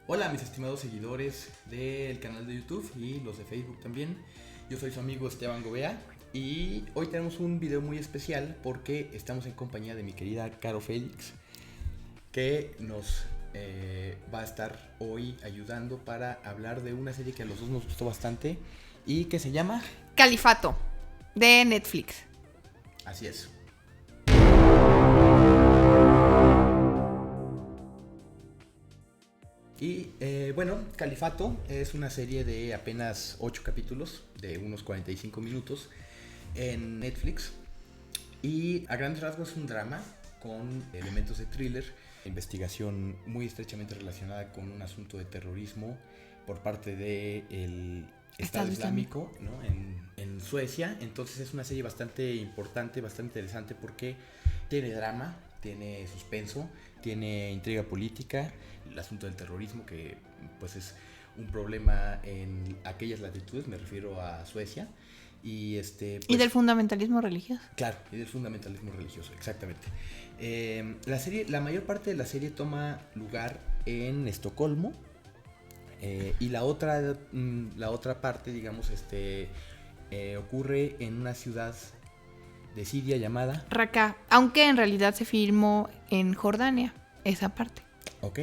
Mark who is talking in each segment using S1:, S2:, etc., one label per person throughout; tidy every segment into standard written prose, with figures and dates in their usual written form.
S1: Hola mis estimados seguidores del canal de YouTube y los de Facebook también. Yo soy su amigo Esteban Gobea y hoy tenemos un video muy especial porque estamos en compañía de mi querida Caro Félix, que nos va a estar hoy ayudando para hablar de una serie que a los dos nos gustó bastante y que se llama
S2: Califato, de Netflix.
S1: Así es. Y bueno, Califato es una serie de apenas 8 capítulos de unos 45 minutos en Netflix. Y a grandes rasgos es un drama con elementos de thriller, investigación muy estrechamente relacionada con un asunto de terrorismo por parte del Estado Islámico, ¿no? en Suecia. Entonces es una serie bastante importante, bastante interesante porque tiene drama, tiene suspenso, tiene intriga política, el asunto del terrorismo que pues es un problema en aquellas latitudes, me refiero a Suecia. Y pues,
S2: y del fundamentalismo religioso.
S1: Claro, y del fundamentalismo religioso, exactamente. La mayor parte de la serie toma lugar en Estocolmo, y la otra parte, digamos, ocurre en una ciudad de Siria llamada
S2: Raqqa, aunque en realidad se filmó en Jordania, esa parte.
S1: Ok.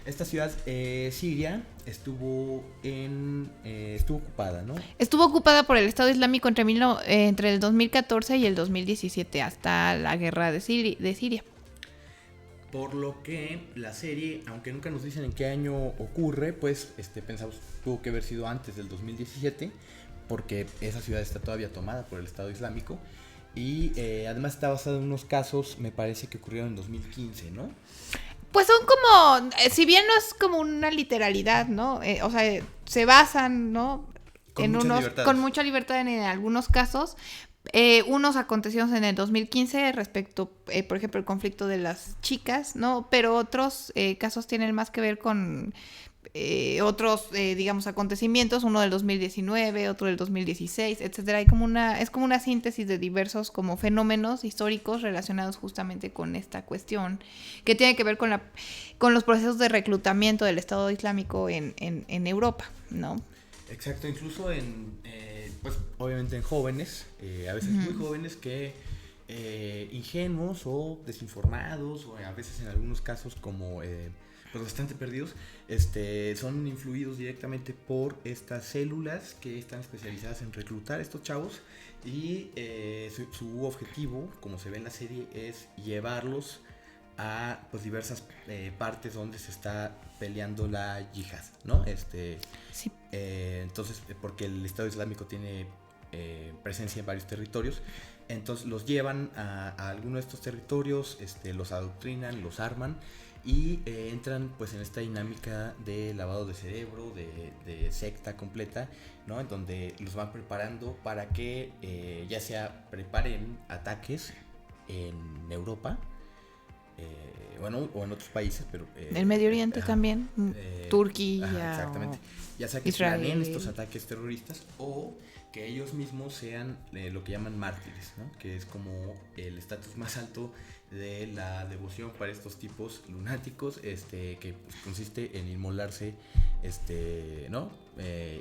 S1: Esta ciudad siria estuvo ocupada, ¿no?
S2: Estuvo ocupada por el Estado Islámico entre el 2014 y el 2017, hasta la guerra de Siria.
S1: Por lo que la serie, aunque nunca nos dicen en qué año ocurre, pues pensamos tuvo que haber sido antes del 2017, porque esa ciudad está todavía tomada por el Estado Islámico. Y además está basada en unos casos, me parece que ocurrieron en 2015, ¿no?
S2: Pues son como, si bien no es como una literalidad, ¿no? O sea, se basan, ¿no? Con mucha libertad en algunos casos. Unos acontecimientos en el 2015 respecto, por ejemplo, el conflicto de las chicas, ¿no? Pero otros casos tienen más que ver con otros, digamos, acontecimientos, uno del 2019, otro del 2016, etcétera. Es como una síntesis de diversos como fenómenos históricos relacionados justamente con esta cuestión, que tiene que ver con los procesos de reclutamiento del Estado Islámico en Europa, ¿no?
S1: Exacto, incluso pues obviamente en jóvenes, a veces muy jóvenes que ingenuos o desinformados, o a veces en algunos casos como pues bastante perdidos, son influidos directamente por estas células que están especializadas en reclutar a estos chavos y su objetivo, como se ve en la serie, es llevarlos a pues diversas partes donde se está peleando la yihad, ¿no?
S2: Sí.
S1: Entonces, porque el Estado Islámico tiene presencia en varios territorios, entonces los llevan a alguno de estos territorios, los adoctrinan, los arman y entran pues en esta dinámica de lavado de cerebro, de secta completa, ¿no? En donde los van preparando para que ya sea preparen ataques en Europa, bueno, o en otros países, pero
S2: el Medio Oriente también, Turquía,
S1: exactamente, ya sea que planeen estos ataques terroristas o que ellos mismos sean lo que llaman mártires, ¿no? Que es como el estatus más alto de la devoción para estos tipos lunáticos, que pues, consiste en inmolarse, ¿no?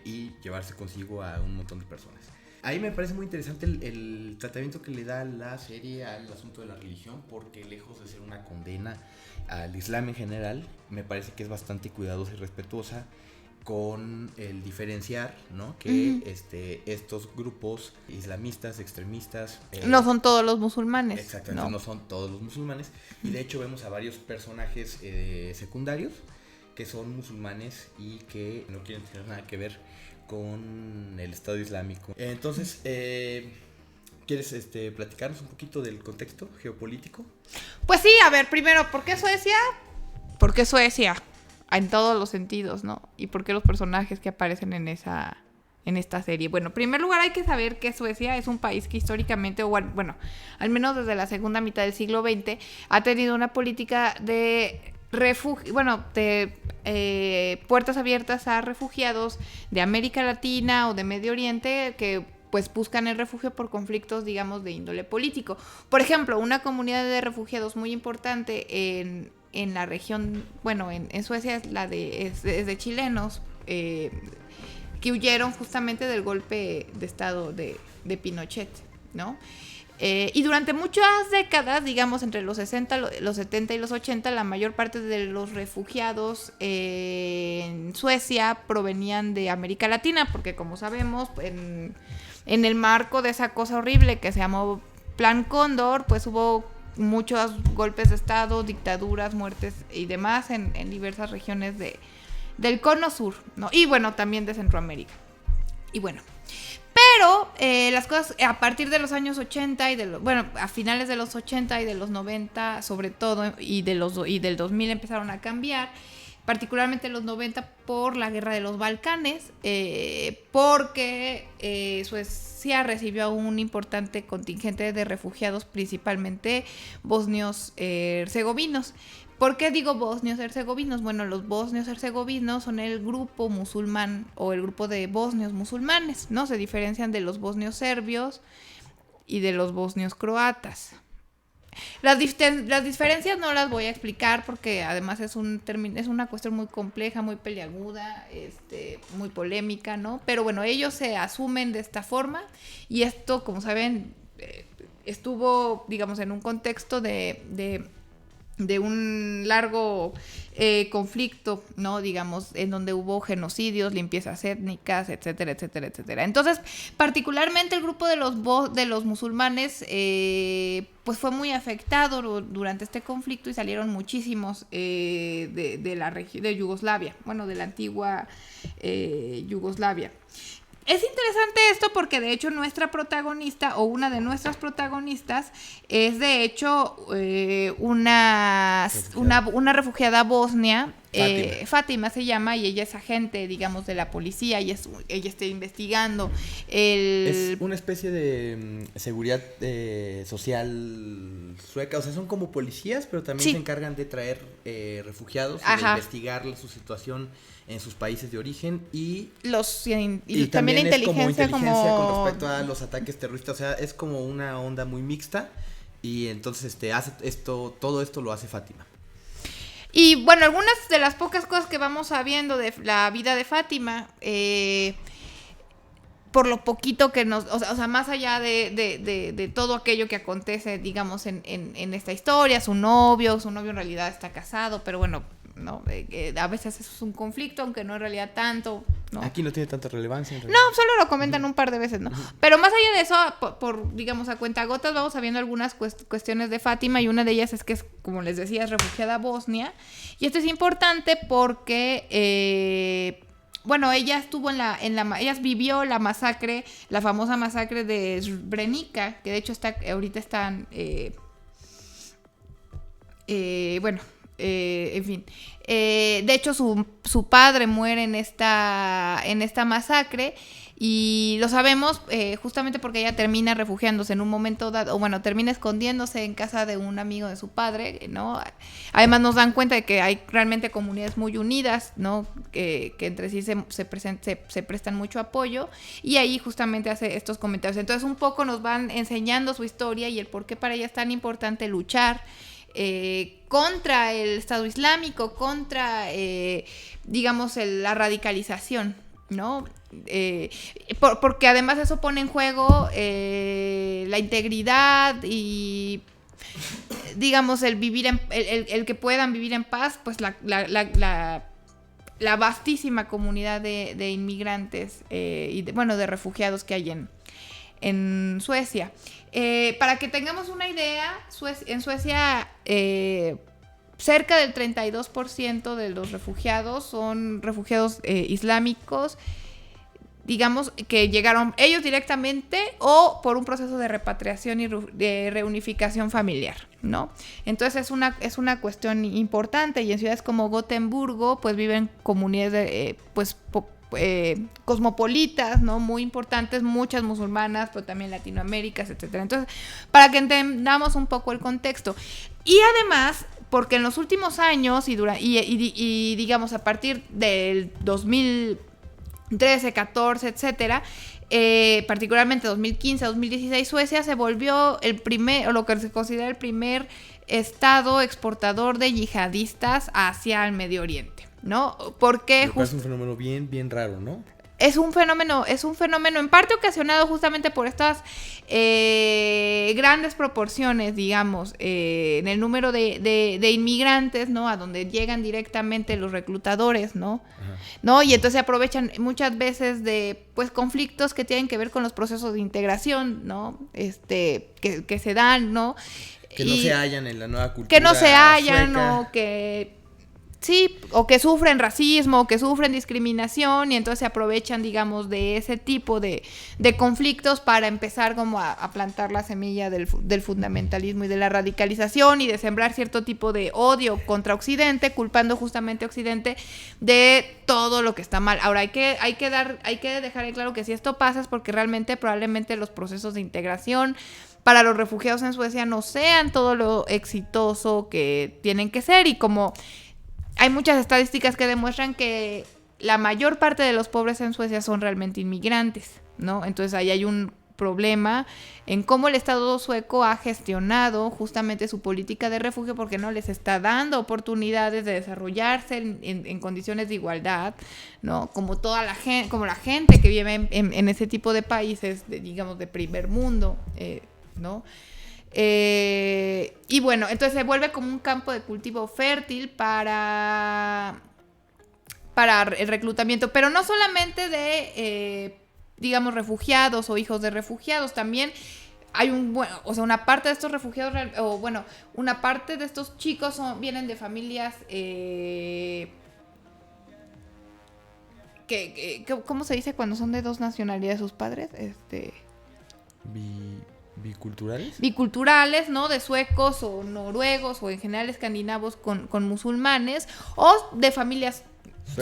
S1: Y llevarse consigo a un montón de personas. Ahí me parece muy interesante el tratamiento que le da la serie al asunto de la religión, porque lejos de ser una condena al Islam en general, me parece que es bastante cuidadosa y respetuosa con el diferenciar, ¿no? Que estos grupos islamistas, extremistas...
S2: no son todos los musulmanes.
S1: Exactamente, no son todos los musulmanes. Y de hecho vemos a varios personajes secundarios que son musulmanes y que no quieren tener nada que ver con el Estado Islámico. Entonces, ¿quieres platicarnos un poquito del contexto geopolítico?
S2: Pues sí, a ver, primero, ¿por qué Suecia? ¿Por qué Suecia? En todos los sentidos, ¿no? ¿Y por qué los personajes que aparecen en esta serie? Bueno, en primer lugar hay que saber que Suecia es un país que históricamente, o bueno, al menos desde la segunda mitad del siglo XX, ha tenido una política de refugio, bueno, de puertas abiertas a refugiados de América Latina o de Medio Oriente que pues buscan el refugio por conflictos, digamos, de índole político. Por ejemplo, una comunidad de refugiados muy importante en la región, bueno, en Suecia es de chilenos que huyeron justamente del golpe de estado de Pinochet, ¿no? Y durante muchas décadas, digamos entre los 60, los 70 y los 80, la mayor parte de los refugiados en Suecia provenían de América Latina, porque como sabemos, en el marco de esa cosa horrible que se llamó Plan Cóndor, pues hubo muchos golpes de estado, dictaduras, muertes y demás en diversas regiones del cono sur, ¿no? Y bueno, también de Centroamérica. Y bueno, pero las cosas a partir de los años 80 y a finales de los 80 y de los 90 sobre todo, y del 2000 empezaron a cambiar, particularmente los 90 por la guerra de los Balcanes, porque Suecia recibió un importante contingente de refugiados, principalmente bosnios herzegovinos. ¿Por qué digo bosnios herzegovinos? Bueno, los bosnios herzegovinos son el grupo musulmán o el grupo de bosnios musulmanes, ¿no? Se diferencian de los bosnios serbios y de los bosnios croatas. Las diferencias no las voy a explicar porque además es una cuestión muy compleja, muy peliaguda, muy polémica, ¿no? Pero bueno, ellos se asumen de esta forma y esto, como saben, estuvo, digamos, en un contexto de un largo conflicto, ¿no? Digamos, en donde hubo genocidios, limpiezas étnicas, etcétera, etcétera, etcétera. Entonces, particularmente el grupo de los musulmanes, pues fue muy afectado durante este conflicto y salieron muchísimos de la región de Yugoslavia, bueno, de la antigua Yugoslavia. Es interesante esto porque de hecho nuestra protagonista o una de nuestras protagonistas es de hecho una refugiada bosnia, Fátima se llama, y ella es agente, digamos, de la policía y ella está investigando
S1: es una especie de seguridad social sueca, o sea, son como policías, pero también se encargan de traer refugiados y de investigar su situación en sus países de origen y
S2: también la inteligencia
S1: con respecto a los ataques terroristas, o sea, es como una onda muy mixta y entonces todo esto lo hace Fátima.
S2: Y bueno, algunas de las pocas cosas que vamos sabiendo de la vida de Fátima, por lo poquito que o sea, más allá de todo aquello que acontece, digamos, en esta historia, su novio en realidad está casado, pero bueno, ¿no? A veces eso es un conflicto, aunque no en realidad tanto, ¿no?
S1: Aquí no tiene tanta relevancia.
S2: No, solo lo comentan un par de veces, ¿no? Pero más allá de eso, por digamos, a cuentagotas, vamos sabiendo algunas cuestiones de Fátima, y una de ellas es que es, como les decía, es refugiada bosnia. Y esto es importante porque bueno, ella estuvo ella vivió la masacre, la famosa masacre de Srebrenica, que de hecho ahorita están bueno, en fin, de hecho su padre muere en esta masacre, y lo sabemos justamente porque ella termina refugiándose en un momento dado, o bueno, termina escondiéndose en casa de un amigo de su padre, ¿no? Además nos dan cuenta de que hay realmente comunidades muy unidas, ¿no? Que entre sí se prestan mucho apoyo, y ahí justamente hace estos comentarios. Entonces un poco nos van enseñando su historia y el por qué para ella es tan importante luchar contra el Estado Islámico, contra, digamos, la radicalización, ¿no? Porque además eso pone en juego la integridad y, digamos, el que puedan vivir en paz, pues la vastísima comunidad de inmigrantes y de refugiados que hay en Suecia. Para que tengamos una idea, en Suecia cerca del 32% de los refugiados son refugiados islámicos, digamos, que llegaron ellos directamente o por un proceso de repatriación y de reunificación familiar, ¿no? Entonces es una cuestión importante, y en ciudades como Gotemburgo pues viven comunidades cosmopolitas, ¿no? Muy importantes, muchas musulmanas, pero también latinoaméricas, etcétera. Entonces, para que entendamos un poco el contexto. Y además, porque en los últimos años y digamos a partir del 2013, 14, etcétera, particularmente 2015, 2016, Suecia se volvió lo que se considera el primer estado exportador de yihadistas hacia el Medio Oriente, ¿no? Porque
S1: es un fenómeno bien, bien raro, ¿no?
S2: Es un fenómeno en parte ocasionado justamente por estas grandes proporciones, digamos, en el número de inmigrantes, ¿no? A donde llegan directamente los reclutadores, ¿no? Ajá. ¿No? Y entonces se aprovechan muchas veces de, pues, conflictos que tienen que ver con los procesos de integración, ¿no? Que se dan, ¿no?
S1: Que no se hallan en la nueva cultura.
S2: Que no se hallan,
S1: sueca.
S2: O que... Sí, o que sufren racismo, o que sufren discriminación, y entonces se aprovechan, digamos, de ese tipo de conflictos para empezar como a plantar la semilla del fundamentalismo y de la radicalización, y de sembrar cierto tipo de odio contra Occidente, culpando justamente a Occidente de todo lo que está mal. Ahora, hay que dejar en claro que si esto pasa es porque realmente probablemente los procesos de integración para los refugiados en Suecia no sean todo lo exitoso que tienen que ser, y como hay muchas estadísticas que demuestran que la mayor parte de los pobres en Suecia son realmente inmigrantes, ¿no? Entonces ahí hay un problema en cómo el Estado sueco ha gestionado justamente su política de refugio, porque no les está dando oportunidades de desarrollarse en condiciones de igualdad, ¿no? Como la gente que vive en ese tipo de países, digamos, de primer mundo, ¿no? Y bueno, entonces se vuelve como un campo de cultivo fértil para el reclutamiento, pero no solamente de, digamos, refugiados o hijos de refugiados, también hay una parte de estos refugiados, una parte de estos chicos vienen de familias ¿cómo se dice cuando son de dos nacionalidades sus padres? Biculturales, ¿no? De suecos o noruegos o en general escandinavos con musulmanes, o de familias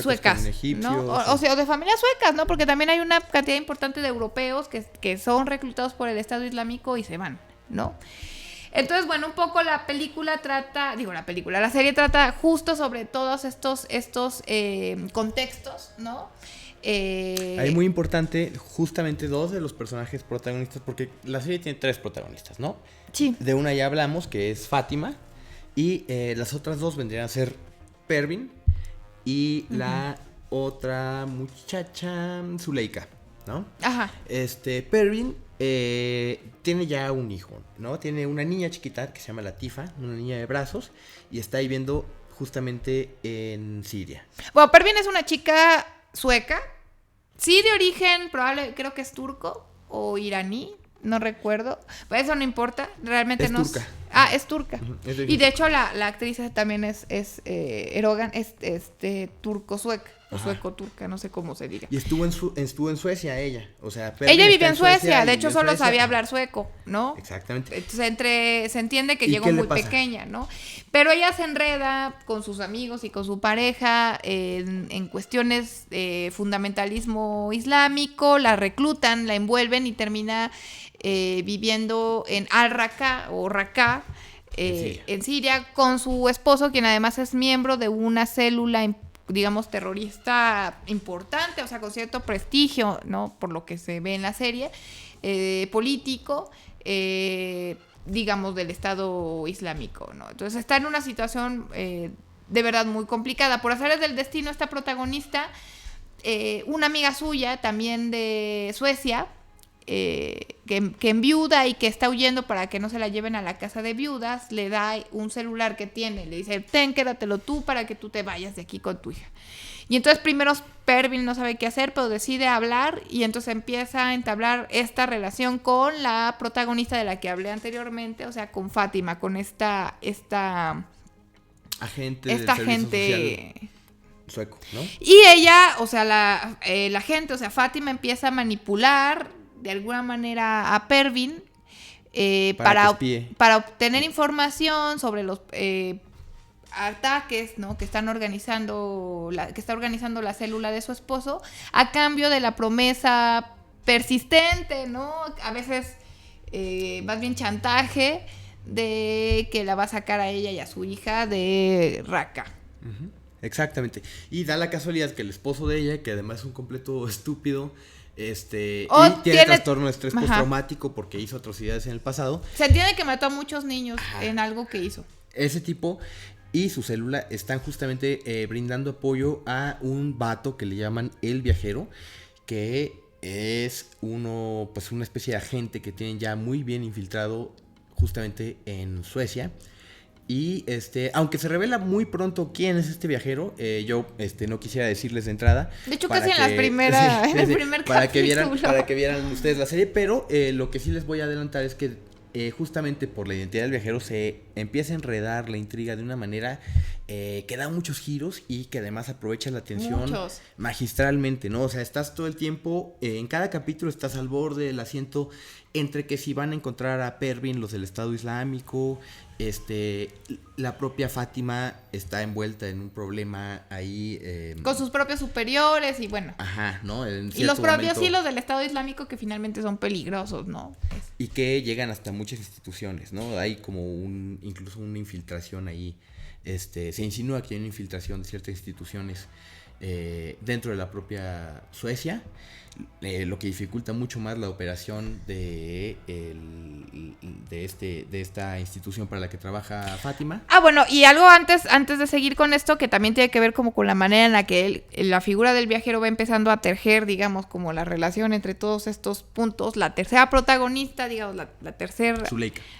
S2: suecas, ¿no? O sea, de familias suecas, ¿no? Porque también hay una cantidad importante de europeos que son reclutados por el Estado Islámico y se van, ¿no? Entonces, bueno, un poco la serie trata justo sobre todos estos contextos, ¿no?
S1: Hay muy importante justamente dos de los personajes protagonistas, porque la serie tiene 3 protagonistas, ¿no?
S2: Sí.
S1: De una ya hablamos, que es Fátima, y las otras 2 vendrían a ser Pervin y la otra muchacha, Zuleika, ¿no?
S2: Ajá.
S1: Pervin tiene ya un hijo, ¿no? Tiene una niña chiquita que se llama Latifa, una niña de brazos, y está viviendo justamente en Siria.
S2: Bueno, Pervin es una chica sueca, sí, de origen creo que es turco o iraní, no recuerdo, pero eso no importa, realmente no
S1: turca.
S2: Es turca. Y de hecho la actriz también es Erogan, turco-sueca o sueco-turca, no sé cómo se diga.
S1: Y estuvo en Suecia ella, o sea,
S2: ella vivió en Suecia, de hecho solo sabía hablar sueco, ¿no?
S1: Exactamente.
S2: Entonces se entiende que llegó muy pequeña, ¿no? Pero ella se enreda con sus amigos y con su pareja en cuestiones de fundamentalismo islámico, la reclutan, la envuelven y termina viviendo en Al-Raqqa o Raqqa, en Siria, con su esposo, quien además es miembro de una célula, digamos, terrorista importante, o sea, con cierto prestigio, ¿no? Por lo que se ve en la serie, político, digamos, del Estado Islámico, ¿no? Entonces está en una situación de verdad muy complicada. Por azares del destino, esta protagonista, una amiga suya, también de Suecia, que enviuda y que está huyendo para que no se la lleven a la casa de viudas, le da un celular que tiene, le dice, quédatelo tú para que tú te vayas de aquí con tu hija. Y entonces primero Pervin no sabe qué hacer, pero decide hablar, y entonces empieza a entablar esta relación con la protagonista de la que hablé anteriormente, o sea, con Fátima, con esta
S1: agente sueco, ¿no?
S2: Y ella, o sea, la gente, o sea, Fátima empieza a manipular de alguna manera a Pervin para obtener información sobre los ataques, ¿no? que está organizando la célula de su esposo, a cambio de la promesa persistente, ¿no? A veces más bien chantaje, de que la va a sacar a ella y a su hija de Raqqa.
S1: Exactamente. Y da la casualidad que el esposo de ella, que además es un completo estúpido, y tiene trastorno de estrés postraumático porque hizo atrocidades en el pasado.
S2: Se entiende que mató a muchos niños en algo que hizo.
S1: Ese tipo y su célula están justamente brindando apoyo a un vato que le llaman el viajero, que es una especie de agente que tienen ya muy bien infiltrado justamente en Suecia. Y aunque se revela muy pronto quién es este viajero, yo no quisiera decirles de entrada.
S2: De hecho, casi en las primeras, en el primer capítulo.
S1: Para que vieran ustedes la serie, pero lo que sí les voy a adelantar es que justamente por la identidad del viajero se empieza a enredar la intriga de una manera que da muchos giros y que además aprovecha la atención magistralmente, ¿no? O sea, estás todo el tiempo, en cada capítulo estás al borde del asiento entre que si van a encontrar a Pervin, los del Estado Islámico, la propia Fátima está envuelta en un problema ahí.
S2: Con sus propios superiores y bueno.
S1: Ajá, ¿no?
S2: Y los propios hilos del Estado Islámico que finalmente son peligrosos, ¿no?
S1: Y que llegan hasta muchas instituciones, ¿no? Hay como incluso una infiltración ahí. Se insinúa que hay una infiltración de ciertas instituciones dentro de la propia Suecia, lo que dificulta mucho más la operación de esta institución para la que trabaja Fátima.
S2: Bueno, y algo antes de seguir con esto, que también tiene que ver como con la manera en la que la figura del viajero va empezando a tejer, digamos, como la relación entre todos estos puntos. La tercera protagonista, digamos, la tercera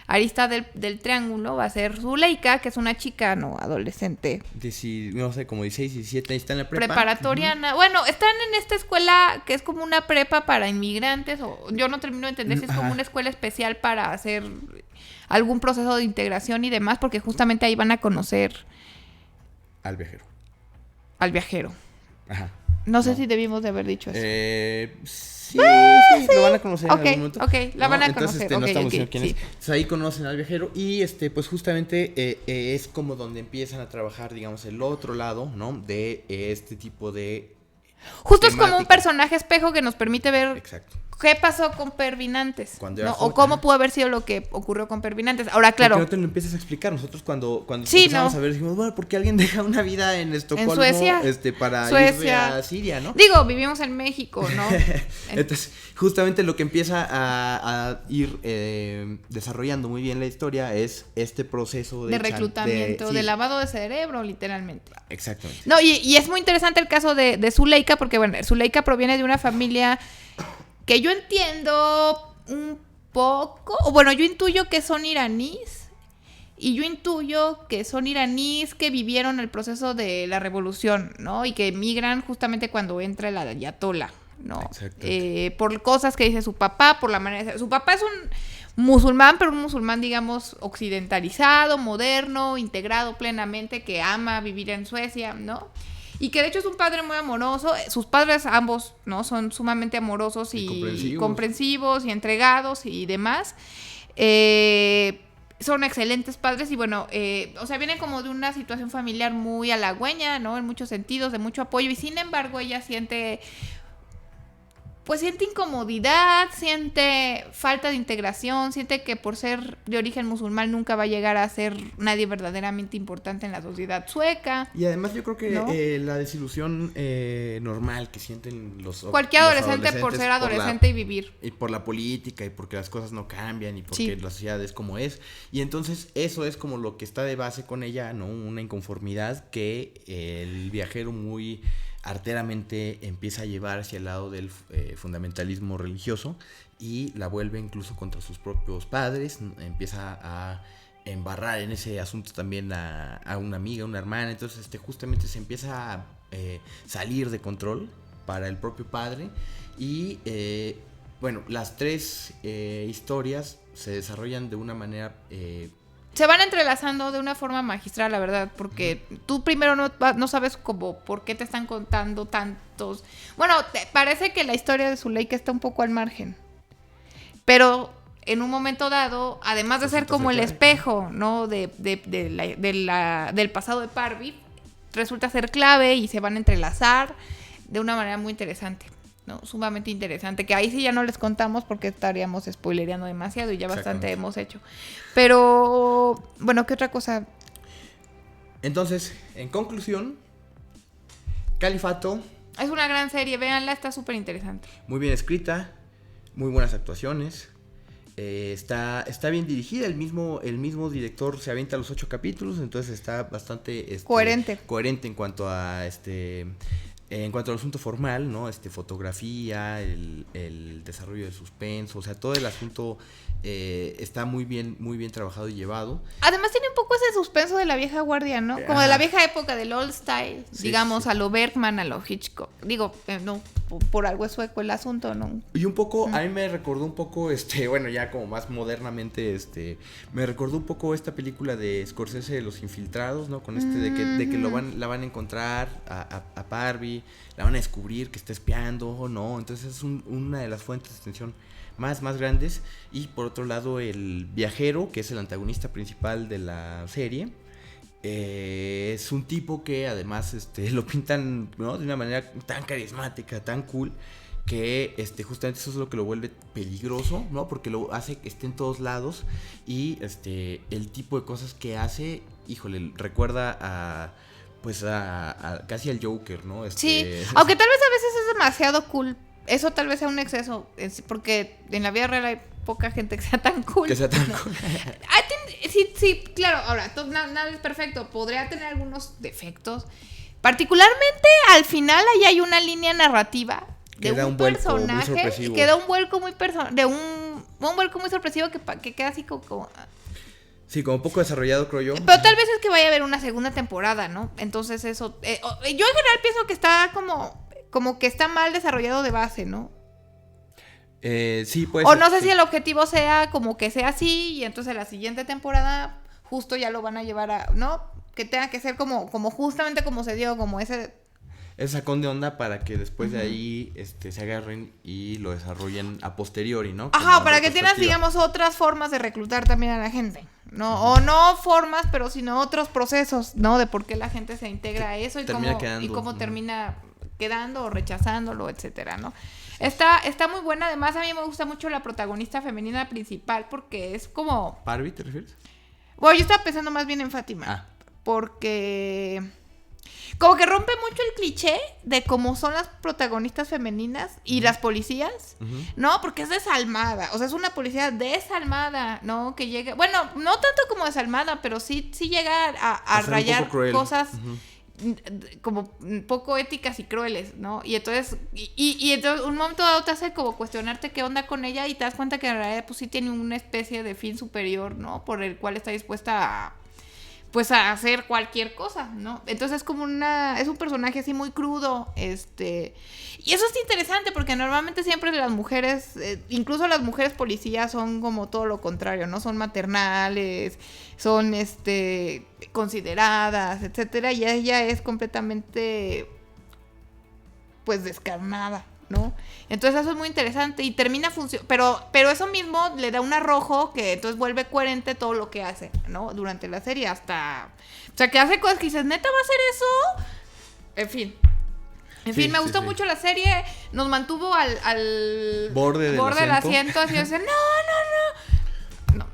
S2: arista del triángulo va a ser Zuleika, que es una chica, adolescente.
S1: No sé, como 16, 17, ahí está en la prepa.
S2: Preparatoriana. Bueno, están en esta escuela que es como una prepa para inmigrantes, o yo no termino de entender si es como una escuela especial para hacer algún proceso de integración y demás, porque justamente ahí van a conocer
S1: al viajero. Ajá.
S2: No sé si debimos de haber dicho eso.
S1: Sí, lo van a conocer en algún momento.
S2: Ok, la van a conocer.
S1: Entonces, no estamos diciendo quién es. Entonces, ahí conocen al viajero y pues justamente es como donde empiezan a trabajar, digamos, el otro lado, ¿no? De este tipo de
S2: justo temática. Es como un personaje espejo que nos permite ver.
S1: Exacto.
S2: ¿Qué pasó con Pervin antes? O cómo pudo haber sido lo que ocurrió con Pervin antes. Ahora, claro.
S1: Porque no te lo empiezas a explicar. Nosotros cuando empezamos a ver, dijimos, bueno, ¿por qué alguien deja una vida en Estocolmo?
S2: En Suecia.
S1: Para irse a Siria, ¿no?
S2: Digo, vivimos en México, ¿no?
S1: Entonces, justamente lo que empieza a ir desarrollando muy bien la historia es este proceso
S2: de reclutamiento, de lavado de cerebro, literalmente.
S1: Exactamente.
S2: No, y es muy interesante el caso de Zuleika, porque, bueno, Zuleika proviene de una familia que yo entiendo un poco, o bueno, yo intuyo que son iraníes, y yo intuyo que son iraníes que vivieron el proceso de la revolución, ¿no? Y que emigran justamente cuando entra el ayatolá, ¿no? Por cosas que dice su papá, por la manera de ser. Su papá es un musulmán, pero un musulmán, digamos, occidentalizado, moderno, integrado plenamente, que ama vivir en Suecia, ¿no? Y que de hecho es un padre muy amoroso. Sus padres ambos, ¿no? Son sumamente amorosos y comprensivos y entregados y demás. Son excelentes padres y bueno, vienen como de una situación familiar muy halagüeña, ¿no? En muchos sentidos, de mucho apoyo. Y sin embargo, ella siente incomodidad, siente falta de integración, siente que por ser de origen musulmán nunca va a llegar a ser nadie verdaderamente importante en la sociedad sueca.
S1: Y además yo creo que ¿no? La desilusión normal que sienten
S2: cualquier adolescente por ser adolescente y vivir.
S1: Y por la política y porque las cosas no cambian y porque la sociedad es como es. Y entonces eso es como lo que está de base con ella, ¿no? Una inconformidad que el viajero muy arteramente empieza a llevar hacia el lado del fundamentalismo religioso y la vuelve incluso contra sus propios padres, empieza a embarrar en ese asunto también a una amiga, una hermana, entonces justamente se empieza a salir de control para el propio padre y las tres historias se desarrollan de una manera
S2: se van entrelazando de una forma magistral, la verdad, porque tú primero no sabes cómo, por qué te están contando tantos. Bueno, parece que la historia de Zuleika está un poco al margen, pero en un momento dado, además de ser como el espejo, ¿no? del pasado de Parvin, resulta ser clave y se van a entrelazar de una manera muy interesante. No, sumamente interesante, que ahí sí ya no les contamos porque estaríamos spoilereando demasiado y ya bastante hemos hecho. Pero, bueno, ¿qué otra cosa?
S1: Entonces, en conclusión, Califato
S2: Es una gran serie, véanla, está súper interesante.
S1: Muy bien escrita, muy buenas actuaciones. Está bien dirigida, el mismo director se avienta los 8 capítulos, entonces está bastante coherente en cuanto a al asunto formal, ¿no? Fotografía, el desarrollo de suspenso, o sea, todo el asunto está muy bien trabajado y llevado.
S2: Además tiene un poco ese suspenso de la vieja guardia, ¿no? Como de la vieja época, del old style, sí, digamos, sí. A lo Bergman, a lo Hitchcock. Digo, no, por algo es sueco el asunto, ¿no?
S1: Y un poco, a mí me recordó un poco, bueno, ya como más modernamente, me recordó un poco esta película de Scorsese de Los Infiltrados, ¿no? Con de que la van a encontrar a Parby, la van a descubrir que está espiando, ¿no? Entonces es una de las fuentes de tensión más grandes. Y por otro lado, el viajero, que es el antagonista principal de la serie, es un tipo que además lo pintan, ¿no? De una manera tan carismática, tan cool, que justamente eso es lo que lo vuelve peligroso, ¿no? Porque lo hace que esté en todos lados. Y el tipo de cosas que hace, híjole, recuerda a casi al Joker, ¿no?
S2: Sí, aunque tal vez a veces es demasiado cool. Eso tal vez sea un exceso, porque en la vida real hay poca gente que sea tan cool. Sí, claro, ahora, nada es perfecto. Podría tener algunos defectos. Particularmente al final ahí hay una línea narrativa de un personaje que da un vuelco muy sorpresivo que queda así como...
S1: Sí, como poco desarrollado, creo yo.
S2: Pero tal vez es que vaya a haber una segunda temporada, ¿no? Entonces eso... yo en general pienso que está como que está mal desarrollado de base, ¿no?
S1: Sí, pues.
S2: O no sé si el objetivo sea como que sea así y entonces la siguiente temporada justo ya lo van a llevar a, ¿no? Que tenga que ser como justamente como se dio, como ese
S1: sacón de onda para que después de ahí se agarren y lo desarrollen a posteriori, ¿no?
S2: Ajá, para que tengas, digamos, otras formas de reclutar también a la gente, ¿no? O no formas, pero sino otros procesos, ¿no? De por qué la gente se integra a eso y cómo termina quedando o rechazándolo, etcétera, ¿no? Está muy buena. Además, a mí me gusta mucho la protagonista femenina principal porque es como...
S1: ¿Parby te refieres?
S2: Bueno, yo estaba pensando más bien en Fátima. Porque... como que rompe mucho el cliché de cómo son las protagonistas femeninas y las policías, ¿no? Porque es desalmada, o sea, es una policía desalmada, ¿no? Que llega, bueno, no tanto como desalmada, pero sí llega a rayar cosas como poco éticas y crueles, ¿no? Y entonces, entonces un momento dado te hace como cuestionarte qué onda con ella y te das cuenta que en realidad pues sí tiene una especie de fin superior, ¿no? Por el cual está dispuesta a hacer cualquier cosa, ¿no? Entonces es como es un personaje así muy crudo, y eso es interesante porque normalmente siempre las mujeres, incluso las mujeres policías son como todo lo contrario, ¿no? Son maternales, son, consideradas, etcétera, y ella es completamente, pues, descarnada, ¿no? Entonces eso es muy interesante y termina funcionando, pero eso mismo le da un arrojo que entonces vuelve coherente todo lo que hace, ¿no? Durante la serie hasta... O sea, que hace cosas que dices, ¿neta va a hacer eso? En fin, me gustó mucho la serie, nos mantuvo al
S1: borde del
S2: asiento, así, o sea, no.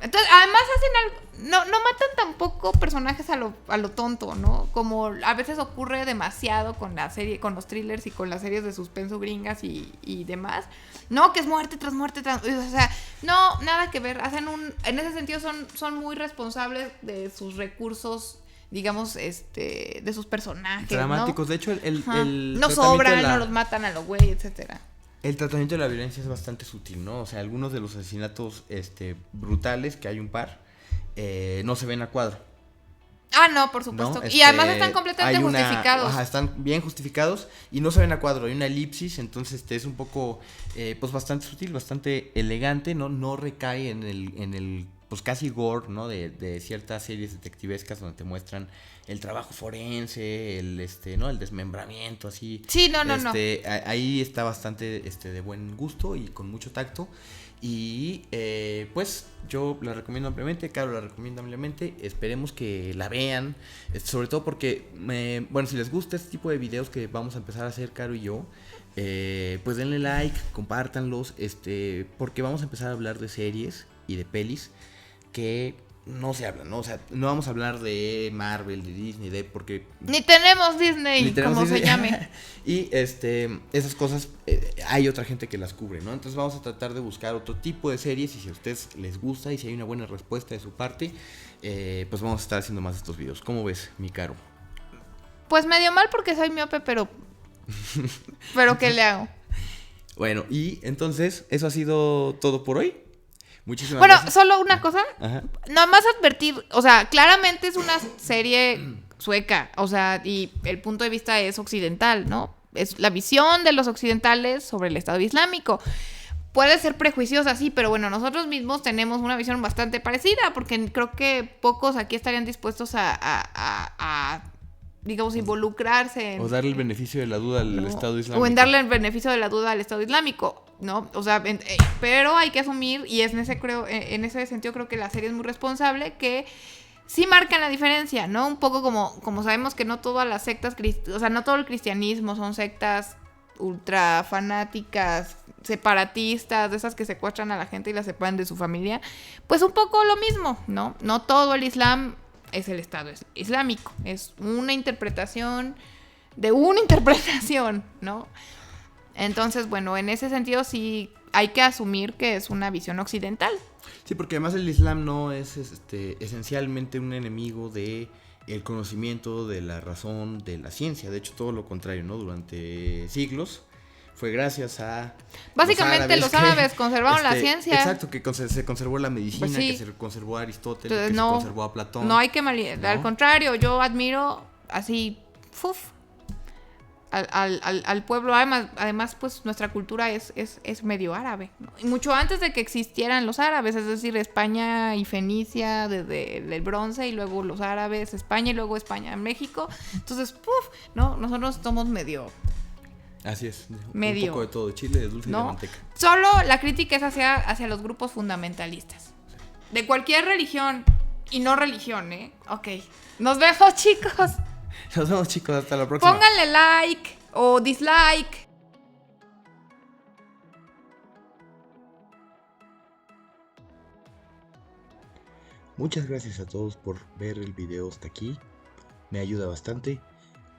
S2: Entonces, además hacen algo... No matan tampoco personajes a lo tonto, ¿no? Como a veces ocurre demasiado con la serie, con los thrillers y con las series de suspenso gringas y demás. No, que es muerte tras muerte tras... O sea, no, nada que ver. En ese sentido son muy responsables de sus recursos, digamos, de sus personajes,
S1: dramáticos, ¿no? De hecho,
S2: no sobran, no los matan a los güey, etcétera.
S1: El tratamiento de la violencia es bastante sutil, ¿no? O sea, algunos de los asesinatos brutales, que hay un par, no se ven a cuadro.
S2: Ah, no, por supuesto. ¿No? Y además están completamente justificados.
S1: Ajá, están bien justificados y no se ven a cuadro. Hay una elipsis, entonces es un poco, pues bastante sutil, bastante elegante, ¿no? No recae en el pues casi gore, ¿no? De ciertas series detectivescas donde te muestran el trabajo forense, ¿no? El desmembramiento, así.
S2: Sí, no.
S1: Ahí está bastante, de buen gusto y con mucho tacto. Y pues yo la recomiendo ampliamente, Caro la recomienda ampliamente. Esperemos que la vean, sobre todo porque, bueno, si les gusta este tipo de videos que vamos a empezar a hacer Caro y yo, pues denle like, compártanlos, porque vamos a empezar a hablar de series y de pelis que no se habla, ¿no? O sea, no vamos a hablar de Marvel, de Disney, porque...
S2: Ni tenemos Disney, como se llame.
S1: Y esas cosas, hay otra gente que las cubre, ¿no? Entonces vamos a tratar de buscar otro tipo de series y si a ustedes les gusta y si hay una buena respuesta de su parte, pues vamos a estar haciendo más de estos videos. ¿Cómo ves, mi Caro?
S2: Pues medio mal porque soy miope, pero ¿qué le hago?
S1: Bueno, y entonces, eso ha sido todo por hoy. Muchísimas
S2: gracias.
S1: Bueno,
S2: solo una cosa. Ajá. Nada más advertir, o sea, claramente es una serie sueca, o sea, y el punto de vista es occidental, ¿no? Es la visión de los occidentales sobre el Estado Islámico. Puede ser prejuiciosa, sí, pero bueno, nosotros mismos tenemos una visión bastante parecida, porque creo que pocos aquí estarían dispuestos a digamos, involucrarse
S1: o darle el beneficio de la duda al Estado Islámico.
S2: O en darle el beneficio de la duda al Estado Islámico, ¿no? O sea, pero hay que asumir, y en ese sentido creo que la serie es muy responsable, que sí marcan la diferencia, ¿no? Un poco como sabemos que no todas las sectas, o sea, no todo el cristianismo son sectas ultra fanáticas, separatistas, de esas que secuestran a la gente y la separan de su familia, pues un poco lo mismo, ¿no? No todo el Islam es el Estado Islámico, es una interpretación de una interpretación, ¿no? Entonces, bueno, en ese sentido sí hay que asumir que es una visión occidental.
S1: Sí, porque además el Islam no es esencialmente un enemigo de el conocimiento, de la razón, de la ciencia. De hecho, todo lo contrario, ¿no? Durante siglos fue gracias a...
S2: Básicamente los árabes conservaron la ciencia.
S1: Exacto, que se conservó la medicina, pues sí, que se conservó a Aristóteles, entonces, que se conservó a Platón.
S2: No hay que al contrario, yo admiro así, al pueblo. Además, pues nuestra cultura es medio árabe, ¿no? Y mucho antes de que existieran los árabes, es decir, España y Fenicia desde el bronce, y luego los árabes, España, y luego España, México. Entonces, ¿no? Nosotros somos medio...
S1: Así es,
S2: medio,
S1: un poco de todo, de chile, de dulce, ¿no? Y de manteca.
S2: Solo la crítica es hacia los grupos fundamentalistas. De cualquier religión y no religión, ¿eh? Ok. Nos vemos, chicos.
S1: Nos vemos, chicos, hasta la próxima.
S2: Pónganle like o dislike.
S1: Muchas gracias a todos por ver el video hasta aquí. Me ayuda bastante.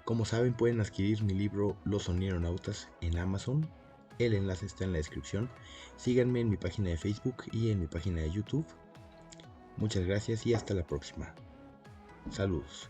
S1: Como saben, pueden adquirir mi libro Los Sonieronautas en Amazon. El enlace está en la descripción. Síganme en mi página de Facebook y en mi página de YouTube. Muchas gracias y hasta la próxima. Saludos.